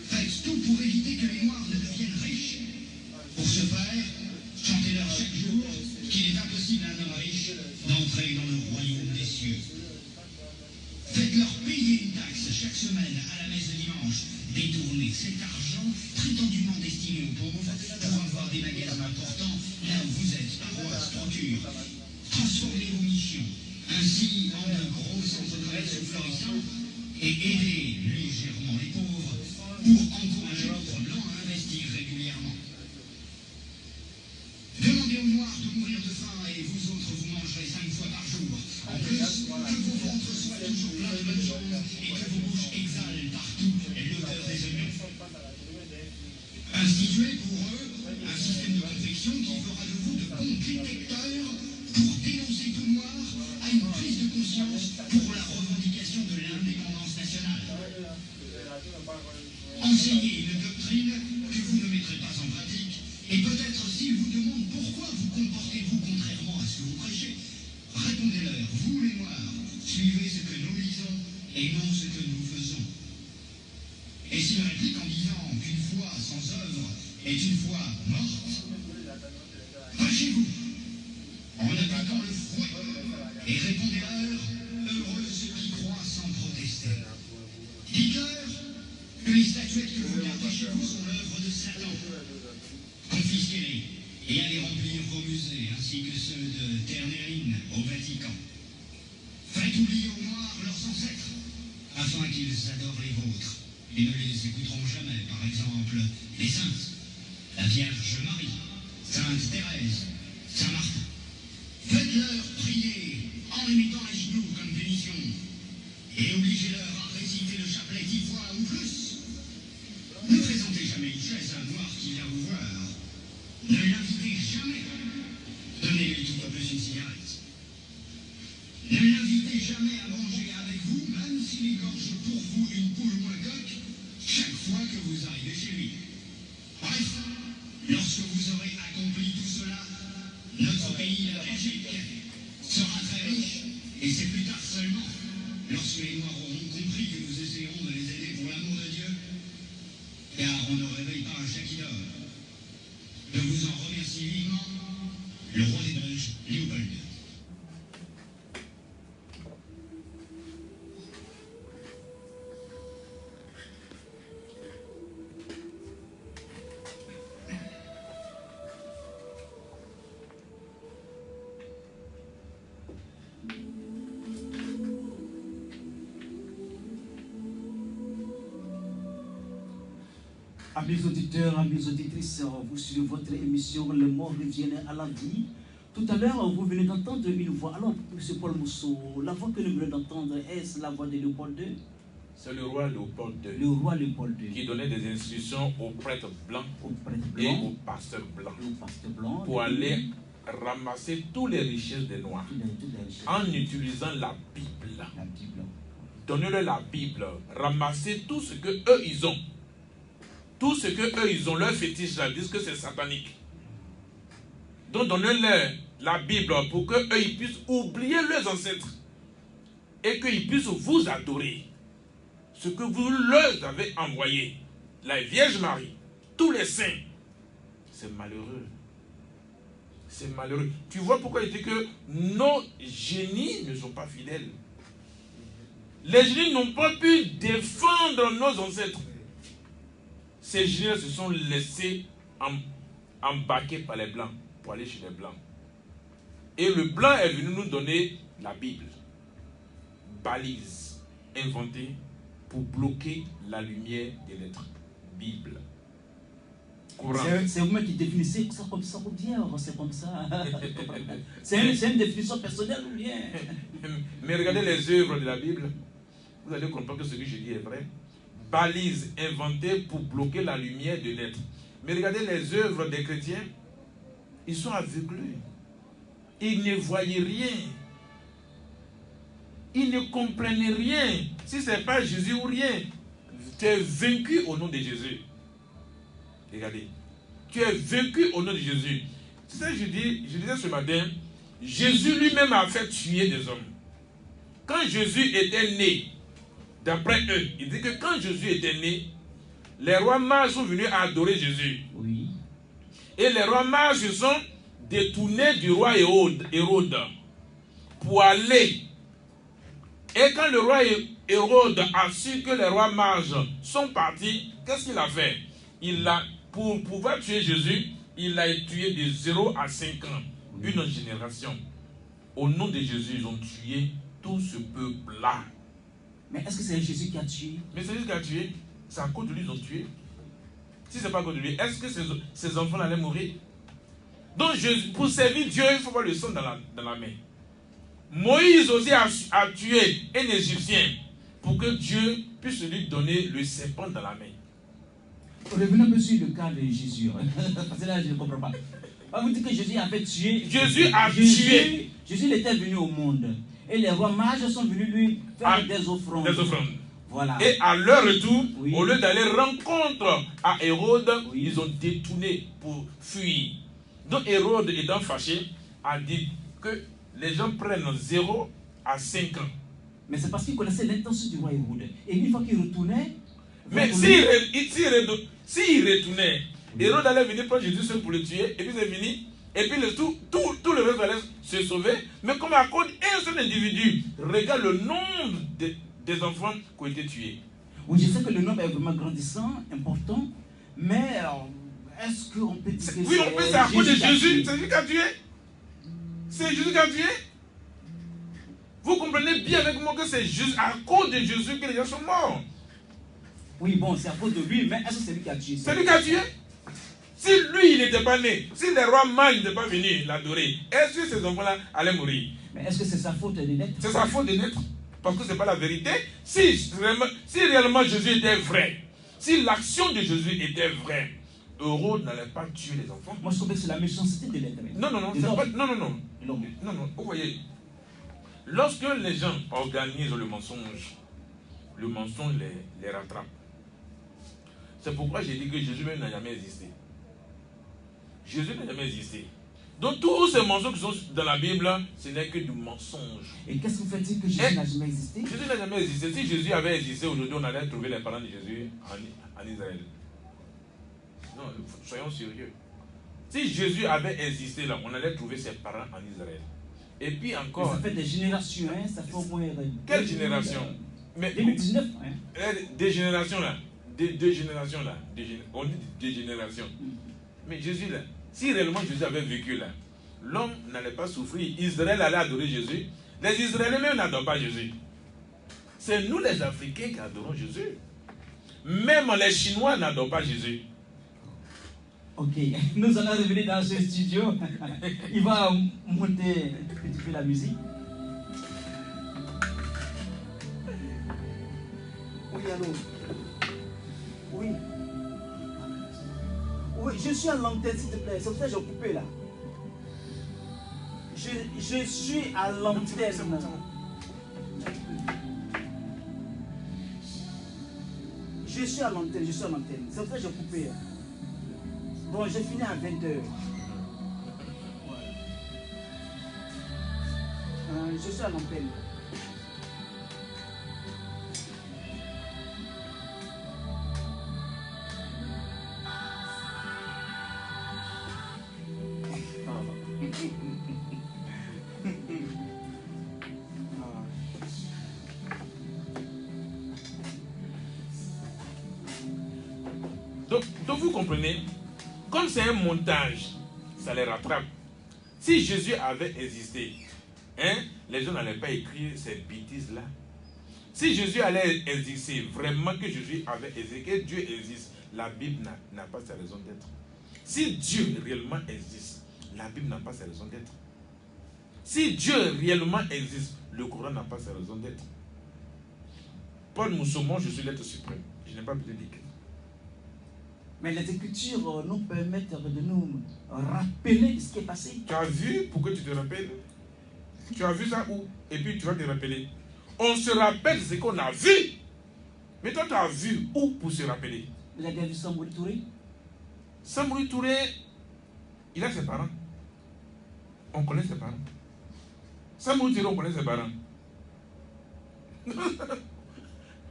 Faites tout pour éviter que les Noirs ne deviennent riches. Pour ce faire, chantez-leur chaque jour qu'il est impossible à un homme riche d'entrer dans le royaume des cieux. Faites-leur payer une taxe chaque semaine à la messe de dimanche. Détournez cet argent prétendument destiné aux pauvres pour avoir des magasins importants là où vous êtes, paroisse, procure. Transformez vos missions ainsi en de gros centres commerciaux florissants et aidez légèrement les pauvres pour encourager l'autre blanc à investir régulièrement. Demandez aux Noirs de mourir de faim et vous autres vous mangerez 5 fois par jour. En plus, que vos ventres soient toujours pleins de bonnes choses et que vos bouches exhalent partout l'odeur des oignons. Instituez pour eux un système de confection qui fera de vous de bons détecteurs pour dénoncer tout noir à une prise de conscience pour la revendication de l'indépendance nationale. Enseignez une doctrine que vous ne mettrez pas en pratique et peut-être s'ils vous demandent pourquoi vous comportez-vous contrairement à ce que vous prêchez, répondez-leur, vous les Noirs, suivez ce que nous lisons et non ce que nous faisons. Et s'ils répliquent en disant qu'une foi sans œuvre est une foi morte, fâchez-vous en appliquant le fouet et répondez-leur, heureux ceux qui croient sans protester. Dites-leur que les statuettes que vous gardez chez vous sont l'œuvre de Satan. Confisquez-les et allez remplir vos musées ainsi que ceux de Ternérine au Vatican. Faites oublier aux Noirs leurs ancêtres afin qu'ils adorent les vôtres et ne les écouteront jamais, par exemple, les saintes, la Vierge Marie, Sainte Thérèse, Saint Martin. Faites-leur prier en les mettant à genoux comme punition et obligez-leur à réciter le chapelet 10 fois ou plus. Ne présentez jamais une chaise à un Noir qui vient vous voir. Ne l'invitez jamais. Donnez-lui tout au plus une cigarette. Ne l'invitez jamais à manger avec vous, même s'il égorge pour vous une poule ou un coq, chaque fois que vous arrivez chez lui. Bref, lorsque vous aurez accompli tout cela, notre pays, la Belgique, sera très riche, et c'est plus tard seulement, lorsque les Noirs auront compris que nous essayerons de les aider pour l'amour de Dieu, car on ne réveille pas un chat qui dort. Je vous en remercie vivement, le roi des Belges, Léopold. Amis auditeurs, amis auditrices, vous suivez votre émission Le mort revient à la vie. Tout à l'heure, vous venez d'entendre une voix. Alors, M. Paul Mousseau, la voix que nous venons d'entendre, est-ce la voix de Léopold II? C'est le roi Léopold II. Le roi Léopold II. Qui donnait des instructions aux prêtres blancs, et aux pasteurs blancs, pour aller ramasser toutes les richesses des Noirs en utilisant la Bible. Donnez-leur la Bible, ramassez tout ce que eux ils ont. Tout ce que eux ils ont, leur fétiche là, disent que c'est satanique. Donc donnez-leur la Bible pour que eux ils puissent oublier leurs ancêtres et qu'ils puissent vous adorer. Ce que vous leur avez envoyé, la Vierge Marie, tous les saints, c'est malheureux. C'est malheureux. Tu vois pourquoi il dit que nos génies ne sont pas fidèles. Les génies n'ont pas pu défendre nos ancêtres. Ces génies se sont laissés embarquer par les Blancs pour aller chez les Blancs. Et le Blanc est venu nous donner la Bible. Balise inventée pour bloquer la lumière des lettres. Bible. C'est vous-même qui définissez ça comme ça ou bien c'est comme ça. C'est une définition personnelle ou bien. Mais regardez les œuvres de la Bible. vous allez comprendre que ce que je dis est vrai. Balise inventée pour bloquer la lumière de l'être. Mais regardez les œuvres des chrétiens, ils sont aveuglés. Ils ne voyaient rien. Ils ne comprennent rien. Si ce n'est pas Jésus ou rien, tu es vaincu au nom de Jésus. Regardez. Tu es vaincu au nom de Jésus. C'est ça que je disais ce matin. Jésus lui-même a fait tuer des hommes. Quand Jésus était né, d'après eux, il dit que quand Jésus était né, les rois mages sont venus adorer Jésus. Oui. Et les rois mages se sont détournés du roi Hérode pour aller. Et quand le roi Hérode a su que les rois mages sont partis, qu'est-ce qu'il a fait? Pour pouvoir tuer Jésus, il l'a tué de 0 à 5 ans. Une génération. Au nom de Jésus, ils ont tué tout ce peuple-là. Mais est-ce que c'est Jésus qui a tué? Mais c'est Jésus qui a tué. C'est à cause de lui qu'ils ont tué. Si ce n'est pas à cause de lui, est-ce que ces enfants allaient mourir? Donc, pour servir Dieu, il faut avoir le sang dans la main. Moïse aussi a tué un Égyptien pour que Dieu puisse lui donner le serpent dans la main. Revenons un peu sur le cas de Jésus. Parce que là, je ne comprends pas. Vous dites que Jésus avait tué. Jésus a tué. Jésus il était venu au monde. Et les rois mages sont venus lui faire des offrandes. Des offrandes. Voilà. Et à leur retour, oui, au lieu d'aller rencontre à Hérode, oui, ils ont détourné pour fuir. Donc Hérode, étant fâché, a dit que les gens prennent 0 à 5 ans. Mais c'est parce qu'il connaissait l'intention du roi Hérode. Et une fois qu'il retournait... Mais s'il retournait, Hérode allait venir prendre Jésus seul pour le tuer, et puis c'est fini. Et puis tout le reste allait se sauver. Mais comme à cause d'un seul individu, regarde le nombre des enfants qui ont été tués. Oui, je sais que le nombre est vraiment grandissant, important, mais est-ce qu'on peut dire que oui, on peut, c'est à cause de Jésus. C'est Jésus qui a tué. C'est Jésus qui a tué. Vous comprenez bien avec moi que c'est juste à cause de Jésus que les gens sont morts. Oui, bon, c'est à cause de lui, mais est-ce que c'est lui qui a tué? C'est lui qui a tué. Si lui, il n'était pas né, si les rois mages n'étaient pas venus l'adorer, est-ce que ces enfants-là allaient mourir? Mais est-ce que c'est sa faute de naître? C'est sa faute de naître. Parce que ce n'est pas la vérité. Si réellement Jésus était vrai, si l'action de Jésus était vraie, Hérode n'allait pas tuer les enfants. Moi, je trouve que c'est la méchanceté de l'être. Non. Vous voyez, lorsque les gens organisent le mensonge les rattrape. C'est pourquoi j'ai dit que Jésus même n'a jamais existé. Jésus n'a jamais existé. Donc tous ces mensonges qui sont dans la Bible, ce n'est que du mensonge. Et qu'est-ce que vous faites-il que Jésus n'a jamais existé? Jésus n'a jamais existé. Si Jésus avait existé aujourd'hui, on allait trouver les parents de Jésus en Israël. Non, soyons sérieux. Si Jésus avait existé là, on allait trouver ses parents en Israël. Et puis encore... Mais ça fait des générations, hein? Ça fait au moins... Quelle génération? 2019, hein? Des générations là. Deux générations là. On dit des générations. Mais Jésus là, si réellement Jésus avait vécu là, l'homme n'allait pas souffrir. Israël allait adorer Jésus. Les Israéliens même n'adorent pas Jésus. C'est nous les Africains qui adorons Jésus. Même les Chinois n'adorent pas Jésus. Ok, nous allons revenir dans ce studio. Il va monter un petit peu la musique. Oui, allô? Oui. Oui, je suis à l'antenne, s'il te plaît. C'est pour ça que j'ai coupé là. Je suis à l'antenne. Je suis à l'antenne, C'est pour ça que j'ai coupé. Bon, j'ai fini à 20h. Je suis à l'antenne. Donc vous comprenez, comme c'est un montage, ça les rattrape. Si Jésus avait existé, les gens n'allaient pas écrire ces bêtises-là. Si Jésus allait exister, vraiment que Jésus avait existé, que Dieu existe, la Bible n'a pas sa raison d'être. Si Dieu réellement existe, la Bible n'a pas sa raison d'être. Si Dieu réellement existe, le Coran n'a pas sa raison d'être. Paul Moussoumon, je suis l'être suprême. Je n'ai pas besoin d'écrire. Mais les Écritures nous permettent de nous rappeler ce qui est passé. Tu as vu pourquoi tu te rappelles? Tu as vu ça où? Et puis tu vas te rappeler. On se rappelle ce qu'on a vu. Mais toi, tu as vu où pour se rappeler? Vous avez vu Sambouri Touré? Sambouri Touré, il a ses parents. On connaît ses parents. Sambouri Touré, on connaît ses parents.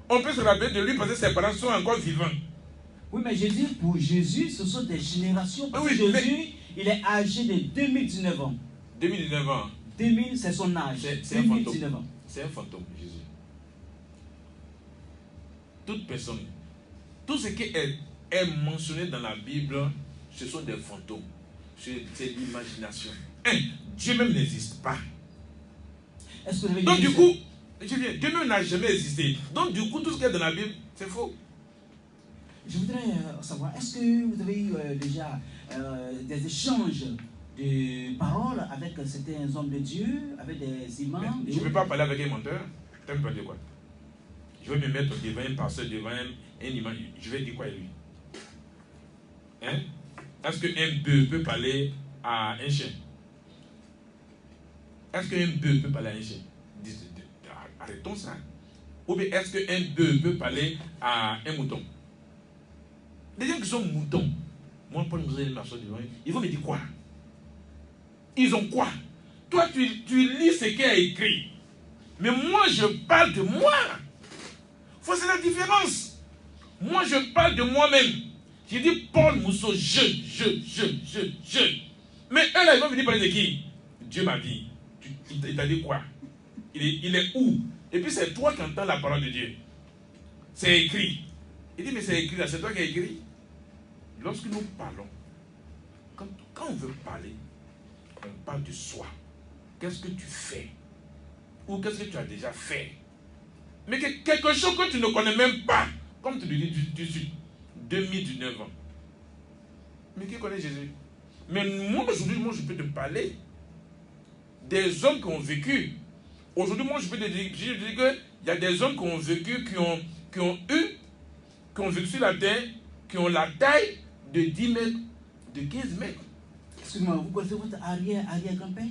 On peut se rappeler de lui parce que ses parents sont encore vivants. Oui, mais je dis, pour Jésus, ce sont des générations. Parce Oui, que Jésus, mais... il est âgé de 2019 ans. 2019 ans. 2000, c'est son âge. C'est un fantôme. Ans. C'est un fantôme, Jésus. Toute personne, tout ce qui est mentionné dans la Bible, ce sont des fantômes. C'est l'imagination. Dieu même n'existe pas. Est-ce que vous avez Donc du coup, Dieu même n'a jamais existé. Donc du coup, tout ce qui est dans la Bible, c'est faux. Je voudrais savoir, est-ce que vous avez eu déjà des échanges de paroles avec certains hommes de Dieu, avec des imams? Je ne peux pas parler avec un menteur. Tu me parles de quoi? Je vais me mettre devant un pasteur, devant un imam. Je vais dire quoi à lui? Hein? Est-ce qu'un bœuf peut parler à un chien? Est-ce qu'un bœuf peut parler à un chien? Arrêtons ça. Ou bien est-ce qu'un bœuf peut parler à un mouton? Les gens qui sont moutons, moi, Paul nous a dit, ils vont me dire quoi? Ils ont quoi? Toi, tu lis ce qui est écrit. Mais moi, je parle de moi. C'est la différence. Moi, je parle de moi-même. J'ai dit Paul Mousseau, je. Mais eux, là, ils vont venir parler de qui? Dieu m'a dit. Il t'a dit quoi? Il est où? Et puis, c'est toi qui entends la parole de Dieu. C'est écrit. Il dit, mais c'est écrit là, c'est toi qui as écrit. Lorsque nous parlons, quand on veut parler, on parle de soi. Qu'est-ce que tu fais? Ou qu'est-ce que tu as déjà fait? Mais quelque chose que tu ne connais même pas. Comme tu le dis du sud. 2019 ans. Mais qui connaît Jésus? Mais moi, aujourd'hui, je peux te parler des hommes qui ont vécu. Aujourd'hui, moi, je peux te dire qu'il y a des hommes qui ont vécu, qui ont vécu sur la terre, qui ont la taille de 10 mètres, de 15 mètres. Excusez-moi, vous connaissez votre arrière-grand-père?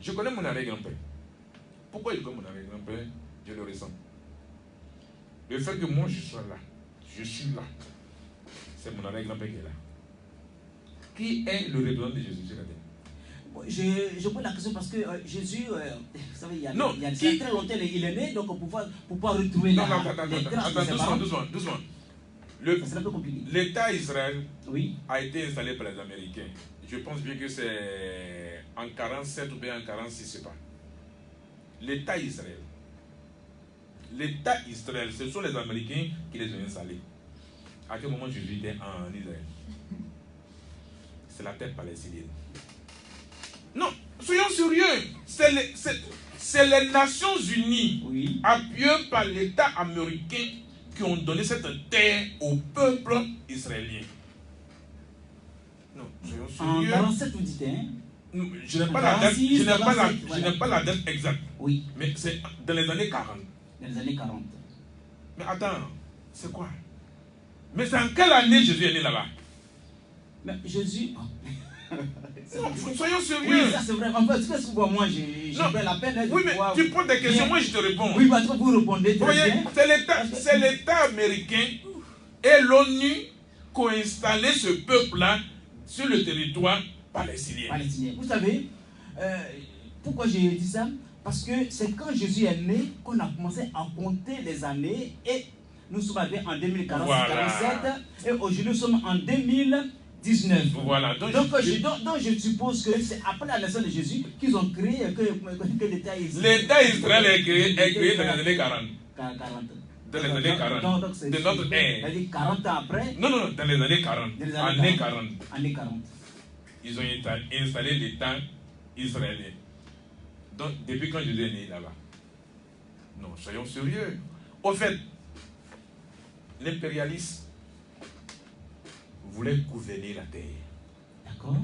Je connais mon arrière-grand-père. Pourquoi je connais mon arrière-grand-père? Je le ressens. Le fait que moi je sois là, je suis là, c'est mon arrière-grand-père qui est là. Qui est le représentant de Jésus sur la terre? Je pose la question parce que Jésus, vous savez, il y a très longtemps, il est né, donc pour pouvoir retrouver les traces. Doucement. C'est un peu compliqué. L'État Israël oui. a été installé par les Américains. Je pense bien que c'est en 47 ou bien en 46, je ne sais pas. L'État Israël. L'État Israël, ce sont les Américains qui les ont installés. À quel moment Jésus était en Israël? C'est la terre palestinienne. Non, soyons sérieux. C'est les Nations Unies, oui, appuyées par l'État américain, qui ont donné cette terre au peuple israélien. Non, soyons sérieux. En 47, vous dites, hein? Je n'ai pas la date, je n'ai pas la date exacte. Oui. Mais c'est dans les années 40. Dans les années 40. Mais attends, c'est quoi? Mais c'est en quelle année Jésus est né là-bas? Mais Jésus... Non, soyons sérieux. Oui, ça c'est vrai. En fait, ce que moi, j'ai fait la peine. Oui, mais tu poses des questions, moi je te réponds. Oui, parce que vous répondez très bien. C'est l'État américain et l'ONU qui ont installé ce peuple-là sur le territoire palestinien. Vous savez, pourquoi j'ai dit ça? Parce que c'est quand Jésus est né qu'on a commencé à compter les années et nous sommes arrivés en 2047 voilà. Et aujourd'hui nous sommes en 2019. Voilà. Donc je suppose que c'est après la naissance de Jésus qu'ils ont créé que l'État Israël. L'État Israël est créé dans les années 40. 40. Dans les années 40. Donc de notre ère. C'est-à-dire 40 ans après. Non, dans les années 40. Années 40. Années 40. Ils ont installé l'État israélien. Donc, depuis quand Jésus est né là-bas? Non, soyons sérieux. Au fait, l'impérialisme voulait gouverner la terre. D'accord.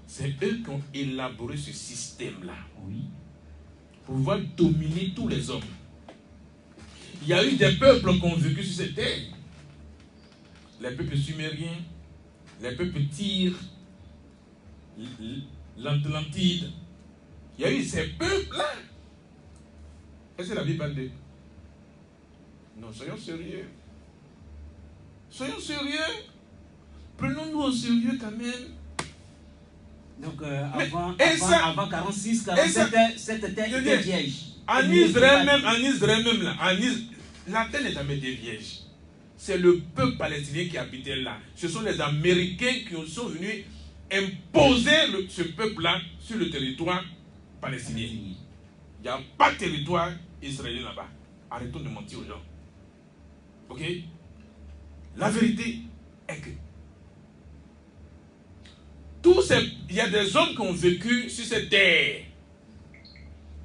C'est eux qui ont élaboré ce système-là. Oui. Pour pouvoir dominer tous les hommes. il y a eu des peuples qui ont vécu sur cette terre. Les peuples sumériens, les peuples Tyr, l'Atlantide. Il y a eu ces peuples-là. Est-ce que la Bible parle d'eux? Non, soyons sérieux. Soyons sérieux. Prenons-nous au sérieux quand même. Donc avant 46, 47, cette terre était vierge. En Israël même, la terre n'est jamais été vierge. C'est le peuple palestinien qui habitait là. Ce sont les Américains qui sont venus imposer ce peuple-là sur le territoire palestinien. Il n'y a pas de territoire israélien là-bas. Arrêtons de mentir aux gens. Ok? La vérité est que il y a des hommes qui ont vécu sur cette terre,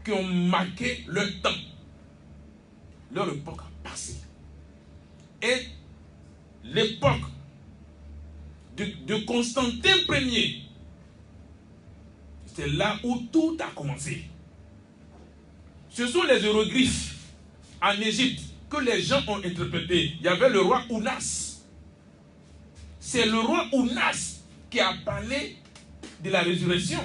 qui ont marqué leur temps. Leur époque a passé. Et l'époque de Constantin Ier, c'est là où tout a commencé. Ce sont les hiéroglyphes en Égypte que les gens ont interprétés. Il y avait le roi Ounas. C'est le roi Ounas qui a parlé de la résurrection.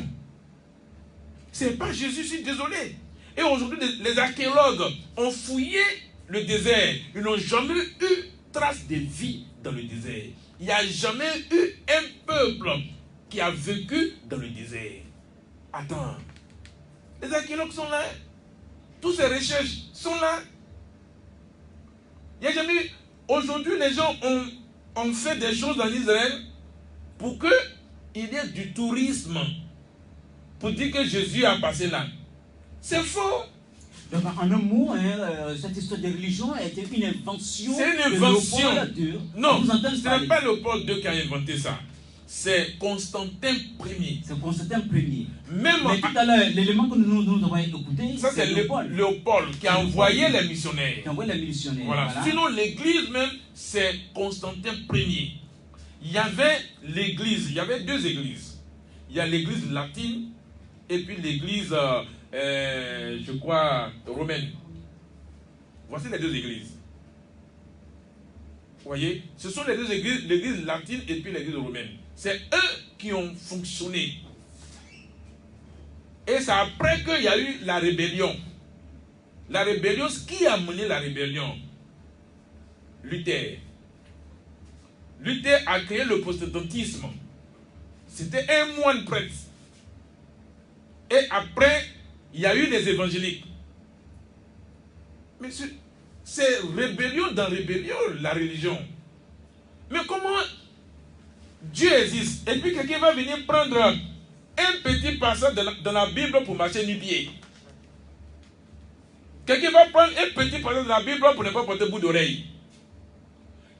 Ce n'est pas Jésus, je suis désolé. Et aujourd'hui, les archéologues ont fouillé le désert. Ils n'ont jamais eu trace de vie dans le désert. Il n'y a jamais eu un peuple qui a vécu dans le désert. Attends. Les archéologues sont là. Toutes ces recherches sont là. Il n'y a jamais eu. Aujourd'hui, les gens ont fait des choses en Israël pour qu'il y ait du tourisme. Pour dire que Jésus a passé là. C'est faux. Donc, en un mot, cette histoire de religion a été une invention. C'est une invention. Non, ce n'est pas Léopold II qui a inventé ça. C'est Constantin Ier. C'est Constantin Ier. Mais tout à l'heure, l'élément que nous avons écouté, ça c'est Léopold qui a envoyé les missionnaires. Voilà. Sinon, l'église même, c'est Constantin Ier. Il y avait l'église, il y avait deux églises. Il y a l'église latine et puis l'église, je crois, romaine. Voici les deux églises. Vous voyez, ce sont les deux églises, l'église latine et puis l'église romaine. C'est eux qui ont fonctionné. Et c'est après qu'il y a eu la rébellion. La rébellion, ce qui a mené la rébellion? Luther. Luther a créé le protestantisme. C'était un moine prêtre. Et après, il y a eu les évangéliques. Mais c'est rébellion dans rébellion, la religion. Mais comment Dieu existe et puis quelqu'un va venir prendre un petit passage dans la Bible pour marcher nu-pied? Quelqu'un va prendre un petit passage de la Bible pour ne pas porter bout d'oreille.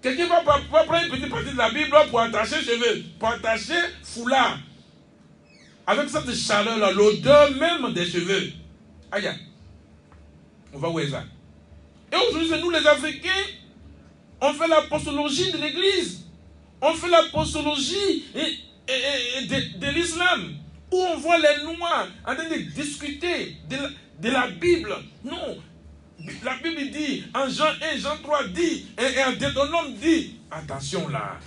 Quelqu'un va prendre une petite partie de la Bible pour attacher cheveux, pour attacher foulard. Avec cette chaleur-là, l'odeur même des cheveux. Aïe, on va où est ça? Et aujourd'hui, c'est nous les Africains, on fait l'apostologie de l'Église. On fait l'apostologie de l'islam. Où on voit les Noirs en train de discuter de la Bible. Non. La Bible dit, en Jean 1, Jean 3 dit, et en Deutéronome dit, attention là.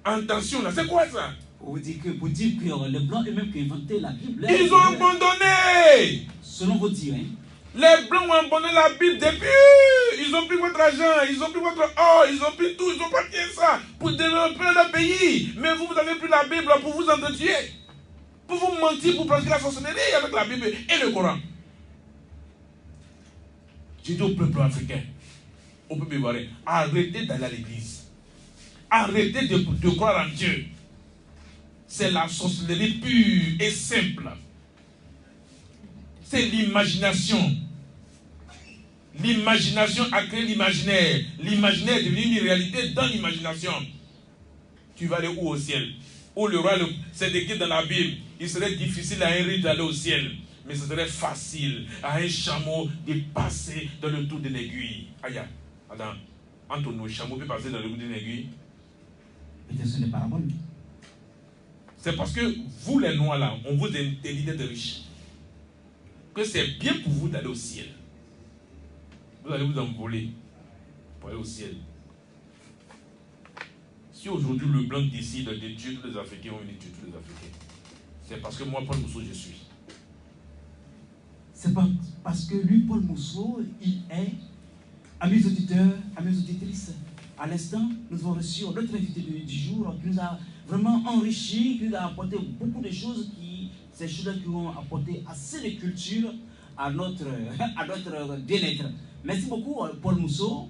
Attention là, c'est quoi ça? Vous dites que les Blancs eux-mêmes qui ont inventé la Bible. Ils ont abandonné. Selon vos dires. Les Blancs ont abandonné la Bible depuis. Ils ont pris votre argent, ils ont pris votre or, ils ont pris tout, ils ont pas pris ça pour développer leur pays. Mais vous avez pris la Bible pour vous entretuer. Pour vous mentir, pour pratiquer la sorcellerie avec la Bible et le Coran. J'ai dit au peuple africain, au peuple ivoirien, arrêtez d'aller à l'église. Arrêtez de croire en Dieu. C'est la sorcellerie pure et simple. C'est l'imagination. L'imagination a créé l'imaginaire. L'imaginaire est devenu une réalité dans l'imagination. Tu vas aller où au ciel? Où le roi, c'est écrit dans la Bible, il serait difficile à un riche d'aller au ciel. Mais ce serait facile à un chameau de passer dans le trou d'une aiguille. Aïe, attends, entre nos chameaux peut passer dans le trou d'une aiguille. C'est parce que vous les noirs là, on vous interdit d'être riches. Que c'est bien pour vous d'aller au ciel. Vous allez vous envoler pour aller au ciel. Si aujourd'hui le blanc décide de tuer tous les Africains, on va venir tuer tous les Africains. C'est parce que moi, Paul Mousseau, je suis. C'est parce que lui, Paul Mousseau, il est, amis auditeurs, amis auditrices, à l'instant, nous avons reçu notre invité du jour qui nous a vraiment enrichi, qui nous a apporté beaucoup de choses, ces choses-là qui ont apporté assez de culture à notre bien-être. Merci beaucoup, Paul Mousseau.